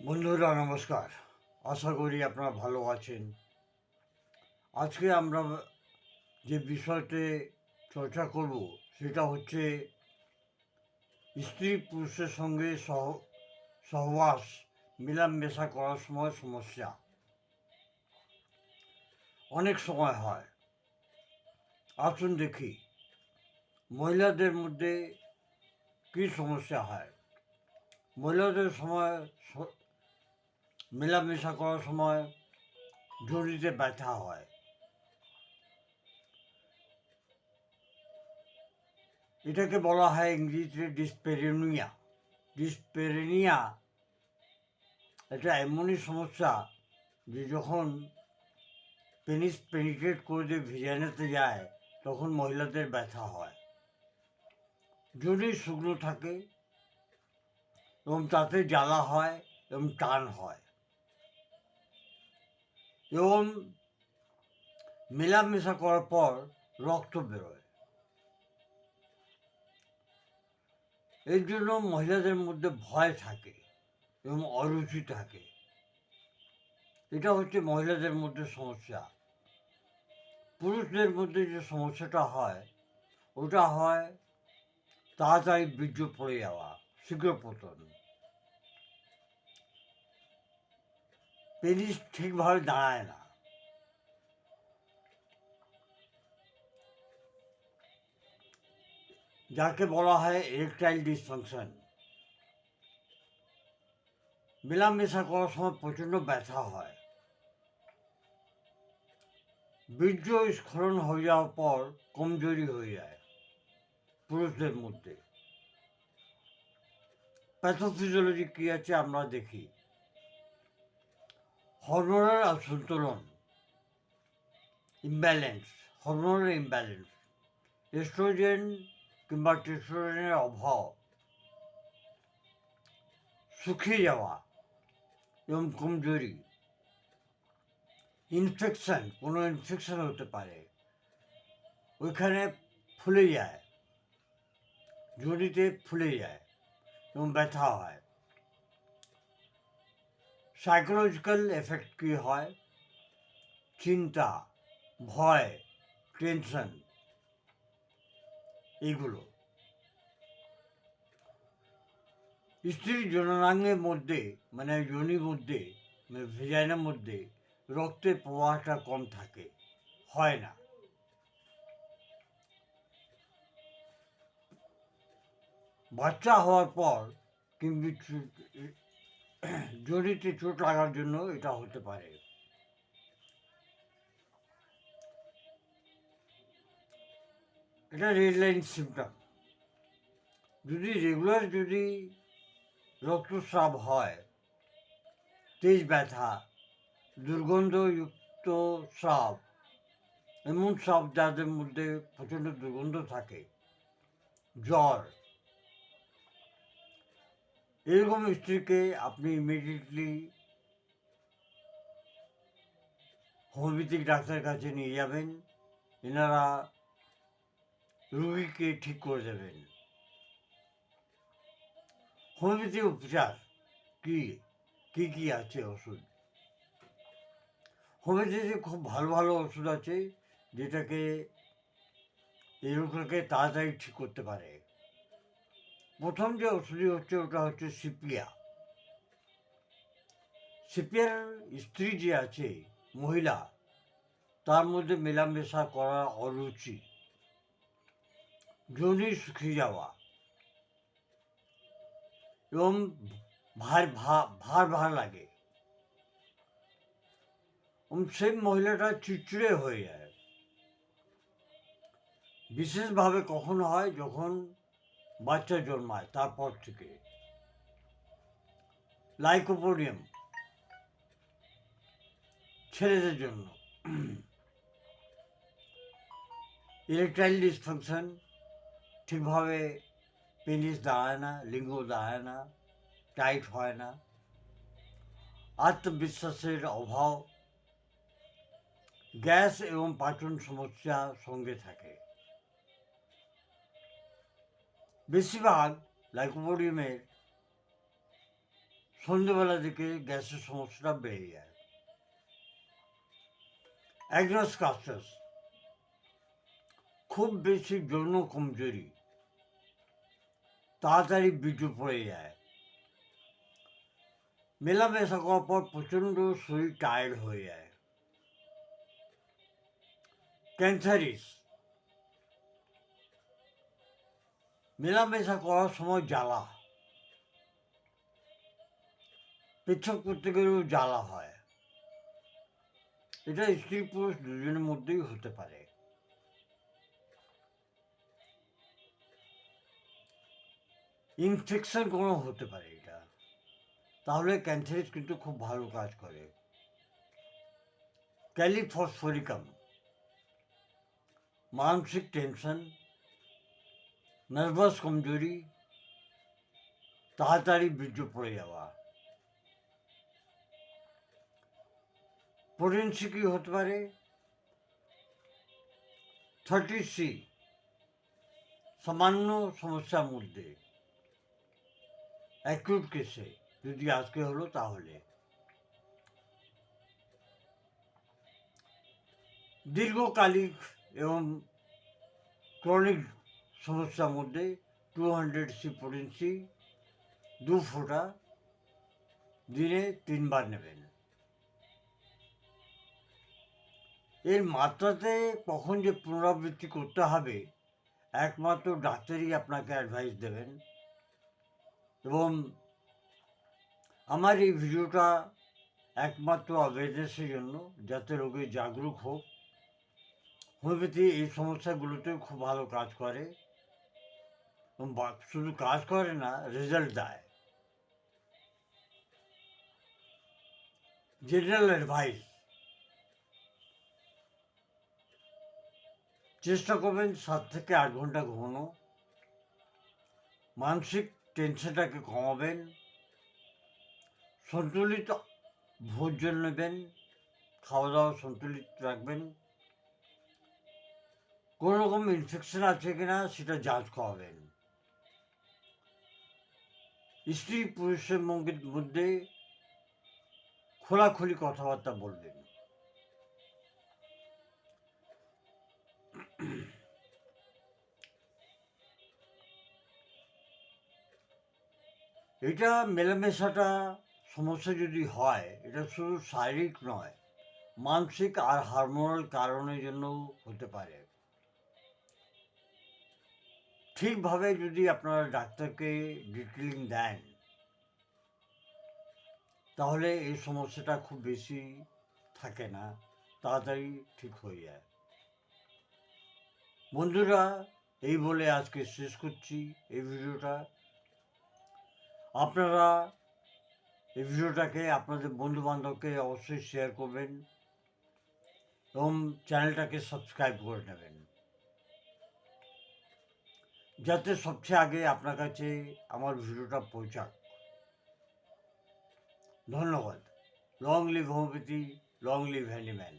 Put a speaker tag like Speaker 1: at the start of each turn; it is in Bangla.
Speaker 1: বন্ধুরা নমস্কার। আশা করি আপনারা ভালো আছেন। আজকে আমরা যে বিষয়তে চর্চা করব সেটা হচ্ছে স্ত্রী পুরুষের সঙ্গে সহবাস মেলামেশা করার সময় সমস্যা। অনেক সময় হয়। আসুন দেখি মহিলাদের মধ্যে কী সমস্যা হয়। মহিলাদের সময় মেলামেশা করার সময় জড়িতে ব্যথা হয়। এটাকে বলা হয় ইংরেজিতে ডিসপেরেনিয়া। ডিসপেরেনিয়া এটা এমনই সমস্যা যে যখন পেনিস পেনিট্রেট করে দিয়ে ভিজানাতে যায় তখন মহিলাদের ব্যথা হয়। যদি শুকনো থাকে এবং তাতে জ্বালা হয় এবং টান হয় এবং মেলামেশা করার পর রক্ত বেরোয়। এর জন্য মহিলাদের মধ্যে ভয় থাকে এবং অরুচি থাকে। এটা হচ্ছে মহিলাদের মধ্যে সমস্যা। পুরুষদের মধ্যে যে সমস্যাটা হয় ওটা হয় তাড়াতাড়ি বীর্য পড়ে যাওয়া, শীঘ্র পতন। পেনিস ঠিকভাবে দাঁড়ায় না। যাকে বলা হয় এরেকটাইল ডিসফাংশন। মেলামেশা করার সময় প্রচণ্ড ব্যথা হয়। বীর্য স্খলন হয়ে যাওয়ার পর কমজোরি হয়ে যায় পুরুষদের মধ্যে। প্যাথোফিজিওলজি কী আছে আমরা দেখি। হরমোনাল অসন্তোলন, ইমব্যালেন্স, হরমোনাল ইমব্যালেন্স, এস্ট্রোজেন কিংবা টেস্টোস্টেরনের অভাব, শুকিয়ে যাওয়া এবং কমজোরি, ইনফেকশন, কোনো ইনফেকশন হতে পারে, ওইখানে ফুলে যায়, জড়িতে ফুলে যায় এবং ব্যথা হয়। সাইকোলজিক্যাল এফেক্ট কী হয়? চিন্তা, ভয়, টেনশন, এইগুলো। স্ত্রীর জননাঙ্গের মধ্যে মানে যোনির মধ্যে মানে ভেজাইনার মধ্যে রক্তের প্রবাহটা কম থাকে, হয় না। বাচ্চা হওয়ার পর কিন্তু জড়িতে চোট লাগার জন্য এটা হতে পারে। এটা রেড লাইন সিমটম। যদি রেগুলার রক্তস্রাব হয়, তেজ ব্যথা, দুর্গন্ধযুক্ত স্রাব, এমন স্রাব যাদের মধ্যে প্রচণ্ড দুর্গন্ধ থাকে, জ্বর, এরকম স্ত্রীকে আপনি ইমিডিয়েটলি হোমিওপ্যাথিক ডাক্তারের কাছে নিয়ে যাবেন। এনারা রুগীকে ঠিক করে দেবেন। হোমিওপ্যাথি উপচার কী কী কী আছে ওষুধ? হোমিওপ্যাথিতে খুব ভালো ভালো ওষুধ আছে যেটাকে এই রোগটাকে তাড়াতাড়ি ঠিক করতে পারে। প্রথম যে ওষুধই হচ্ছে ওটা হচ্ছে সিপিয়া। সিপিয়ার স্ত্রী যে আছে মহিলা, তার মধ্যে মেলামেশা করা অরুচি, যোনি শুকিয়ে যাওয়া এবং ভার ভার ভার লাগে এবং সেই মহিলাটা চিড়চিড়ে হয়ে যায়। বিশেষভাবে কখন হয়? যখন বাচ্চা জন্মায় তারপর থেকে। লাইকোপোডিয়াম ছেলেদের জন্য। ইরেকটাইল ডিসফাংশন, ঠিকভাবে পেনিস দাঁড়ায় না, লিঙ্গ দাঁড়ায় না, টাইট হয় না, আত্মবিশ্বাসের অভাব, গ্যাস এবং পাচন সমস্যা সঙ্গে থাকে। বেশিরভাগ লাইকোপোডিয়ামের সন্ধ্যেবেলা দিকে গ্যাসের সমস্যাটা বেড়ে যায়। অ্যাগনাস কাস্টাস, খুব বেশি যৌন কমজোরি, তাড়াতাড়ি বীর্য পড়ে যায়, মেলামেশা করার পর প্রচণ্ড শরীর টায়ার্ড হয়ে যায়। ক্যান্সারিস, মেলামেশা করার সময় জ্বালা, পেচ্ছাপ করতে গেলেও জ্বালা হয়। এটা স্ত্রী পুরুষ দুজনের মধ্যেই হতে পারে। ইনফেকশন কোনো হতে পারে এটা, তাহলে ক্যান্সারিস কিন্তু খুব ভালো কাজ করে। ক্যালিফসফরিকাম, মানসিক টেনশন, নার্ভাস কমজোরি, তাড়াতাড়ি বীর্য পড়ে যাওয়া। পোটেন্সি কি হতে পারে? 30C, সামান্য সমস্যার মধ্যে, অ্যাকিউট কেসে, যদি আজকে হলো তাহলে। দীর্ঘকালিক এবং ক্রনিক সমস্যার মধ্যে 200C পোটেন্সি 2 ফোঁটা দিনে 3 বার নেবেন। এর মাত্রাতে কখন যে পুনরাবৃত্তি করতে হবে একমাত্র ডাক্তারই আপনাকে অ্যাডভাইস দেবেন। এবং আমার এই ভিডিওটা একমাত্র অ্যাওয়ারনেসের জন্য, যাতে রোগী জাগরুক হোক। হোমিওপ্যাথি এই সমস্যাগুলোতেও খুব ভালো কাজ করে, এবং শুধু কাজ করে না, রেজাল্ট দেয়। জেনারেল অ্যাডভাইস, চেষ্টা করবেন 7 থেকে 8 ঘন্টা ঘুমানো, মানসিক টেনশনটাকে কমাবেন, সন্তুলিত ভোজন নেবেন, খাওয়া দাওয়া সন্তুলিত রাখবেন, কোনো রকম ইনফেকশন আছে কিনা সেটা যাঞ্চ করাবেন, স্ত্রী পুরুষের মধ্যে খোলাখুলি কথাবার্তা বলবেন। এটা মেলামেশাটা সমস্যা যদি হয়, এটা শুধু শারীরিক নয়, মানসিক আর হারমোনাল কারণের জন্য হতে পারে। ঠিকভাবে যদি আপনারা ডাক্তারকে ডিটেলিং দেন, তাহলে এই সমস্যাটা খুব বেশি থাকে না, তাড়াতাড়ি ঠিক হয়ে যায়। বন্ধুরা, এই বলে আজকে শেষ করছি এই ভিডিওটা। আপনারা এই ভিডিওটাকে আপনাদের বন্ধুবান্ধবকে অবশ্যই শেয়ার করবেন এবং চ্যানেলটাকে সাবস্ক্রাইব করে নেবেন, যাতে সবচেয়ে আগে আপনার কাছে আমার ভিডিওটা পৌঁছাক। ধন্যবাদ। Long live homeopathy, long live handyman.